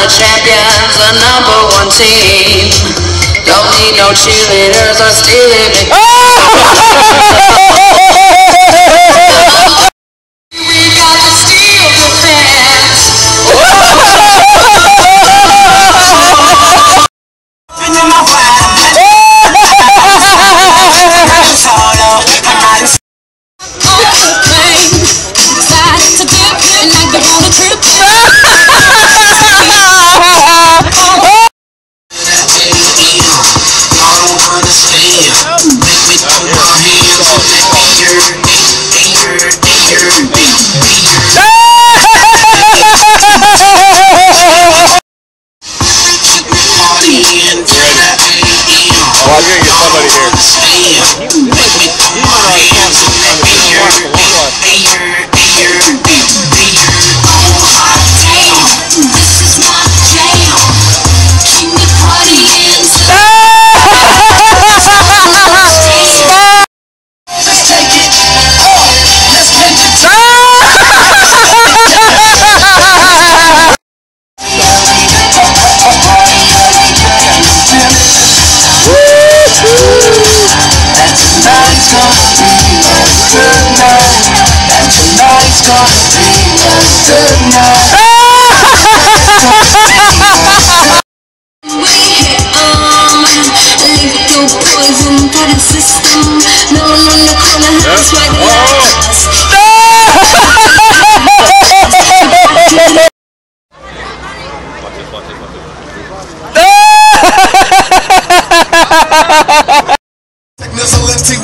the champions, the #1 team. Don't need no cheerleaders or stealing me. We got the steel defense. Well, I'm gonna get somebody here.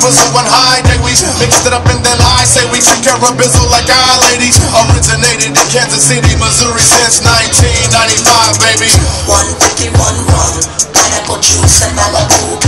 Was so one high day we mixed it up and then I say we took care of bizzle like our ladies. Originated in Kansas City, Missouri since 1995, baby. 151 rum, pineapple juice and Malibu.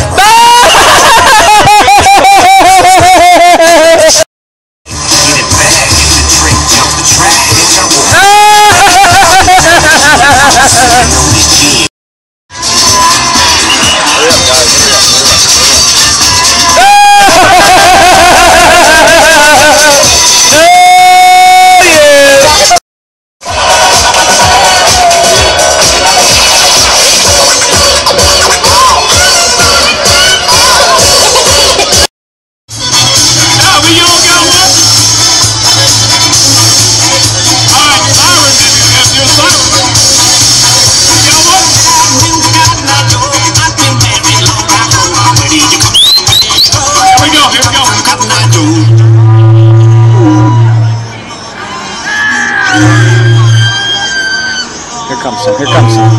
Here comes some.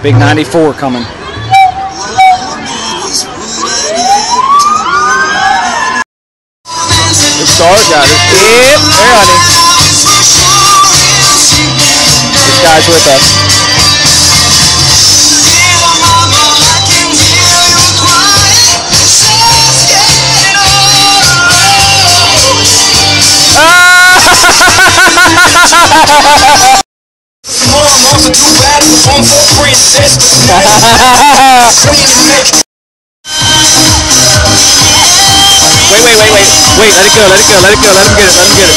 Big 94 coming. The star got it. Yep, there, honey. This guy's with us. Wait, let it go, let him get it.